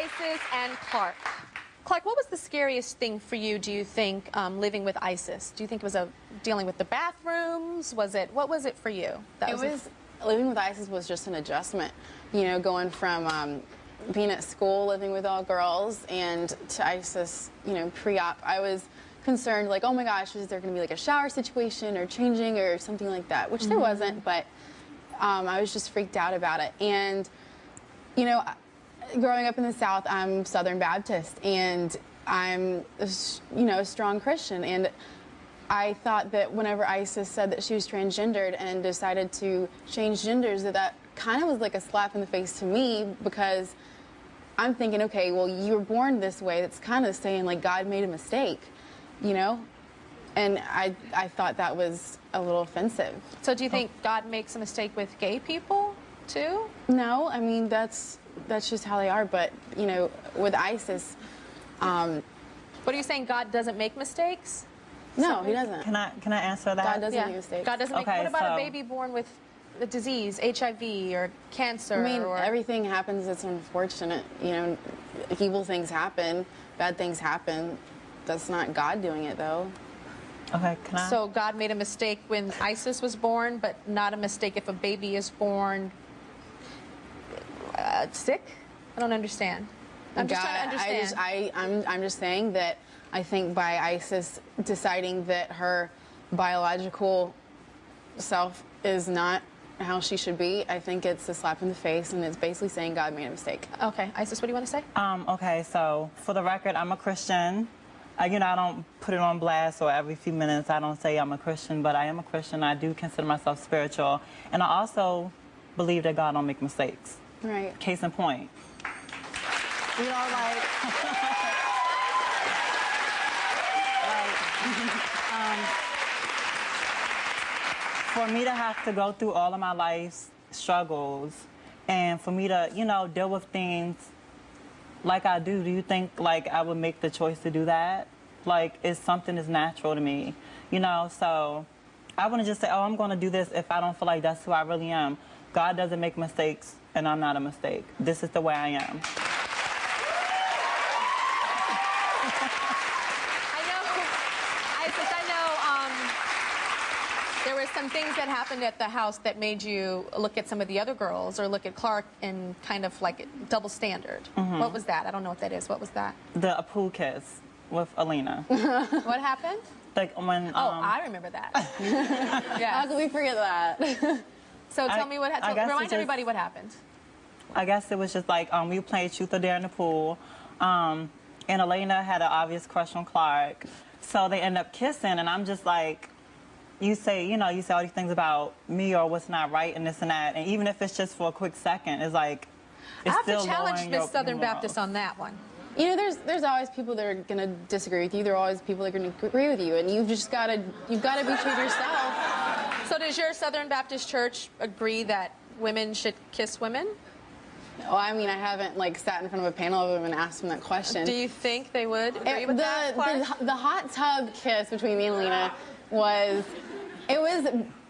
Isis and Clark. Clark, what was the scariest thing for you, do you think, living with Isis? Do you think it was dealing with the bathrooms? What was it for you? Living with Isis was just an adjustment. You know, going from being at school, living with all girls, and to Isis, you know, pre-op, I was concerned, like, oh my gosh, is there going to be like a shower situation or changing or something like that, which there wasn't, but I was just freaked out about it. And, you know, growing up in the South, I'm Southern Baptist, and I'm, you know, a strong Christian, and I thought that whenever Isis said that she was transgendered and decided to change genders, that kind of was like a slap in the face to me, because I'm thinking, okay, well, you were born this way. That's kind of saying, like, God made a mistake, you know? And I thought that was a little offensive. So do you think God makes a mistake with gay people, too? No, I mean, that's just how they are. But, you know, with Isis... What are you saying, God doesn't make mistakes? No, he doesn't. Can I answer that? God doesn't make mistakes. God doesn't make. Okay, what about a baby born with a disease, HIV or cancer? I mean, everything happens. It's unfortunate. You know, evil things happen, bad things happen. That's not God doing it, though. Okay, can I? So God made a mistake when Isis was born, but not a mistake if a baby is born sick? I don't understand. I'm just trying to understand. I'm just saying that I think by Isis deciding that her biological self is not how she should be, I think it's a slap in the face, and it's basically saying God made a mistake. Okay, Isis, what do you want to say? Okay, so for the record, I'm a Christian. You know, I don't put it on blast, or every few minutes I don't say I'm a Christian, but I am a Christian. I do consider myself spiritual, and I also believe that God don't make mistakes. Right. Case in point. We are like, for me to have to go through all of my life's struggles, and for me to, you know, deal with things like I do you think, like, I would make the choice to do that? Like, it's something that's natural to me, you know? So I wouldn't just say, oh, I'm going to do this if I don't feel like that's who I really am. God doesn't make mistakes, and I'm not a mistake. This is the way I am. There were some things that happened at the house that made you look at some of the other girls or look at Clark in kind of like double standard. What was that? I don't know what that is. What was that? The pool kiss with Alina. What happened? Like when... I remember that. Yeah. How could we forget that? So tell me what happened. Remind everybody what happened. I guess it was just like we played truth or dare in the pool, and Alina had an obvious crush on Clark, so they end up kissing, and I'm just like, you say all these things about me or what's not right and this and that, and even if it's just for a quick second, it's like, it's I still have to challenge Miss Southern Baptist on that one. You know, there's always people that are gonna disagree with you. There are always people that are gonna agree with you, and you've be true to yourself. So does your Southern Baptist church agree that women should kiss women? Well, I mean, I haven't like sat in front of a panel of them and asked them that question. Do you think they would agree with that, Clark? The hot tub kiss between me and Lena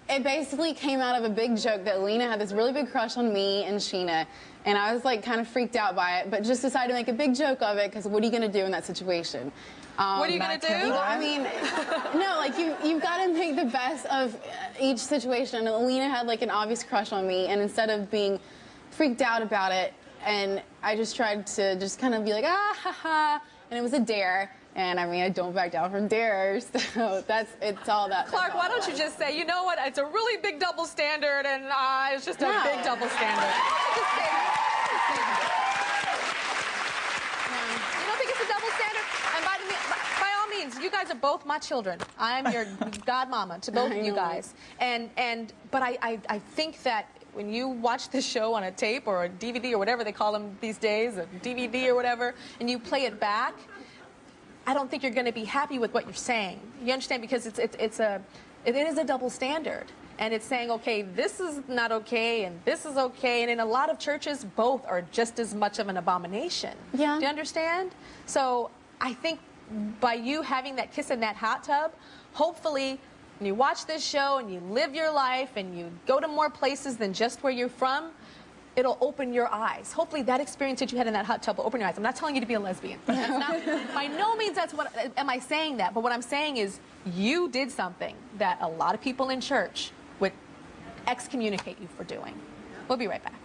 it basically came out of a big joke that Lena had this really big crush on me and Sheena, and I was like kind of freaked out by it, but just decided to make a big joke of it because what are you going to do in that situation? What are you going to do? I mean, no, like you've got to make the best of each situation. And Lena had like an obvious crush on me, and instead of being freaked out about it, and I just tried to just kind of be like, ah, ha, ha, and it was a dare. And I mean, I don't back down from dares, so it's all that. Clark, why don't you just say, you know what, it's a really big double standard, and it's just a big double standard. Just say that. You don't think it's a double standard? And by all means, you guys are both my children. I'm your godmama to both of you guys. But I think that when you watch this show on a tape or a DVD or whatever they call them these days, a DVD or whatever, and you play it back, I don't think you're going to be happy with what you're saying. You understand? Because it is a double standard. And it's saying, okay, this is not okay and this is okay. And in a lot of churches, both are just as much of an abomination. Yeah. Do you understand? So I think by you having that kiss in that hot tub, hopefully when you watch this show and you live your life and you go to more places than just where you're from, it'll open your eyes. Hopefully that experience that you had in that hot tub will open your eyes. I'm not telling you to be a lesbian. That's not, by no means that's what, am I saying that? But what I'm saying is you did something that a lot of people in church would excommunicate you for doing. We'll be right back.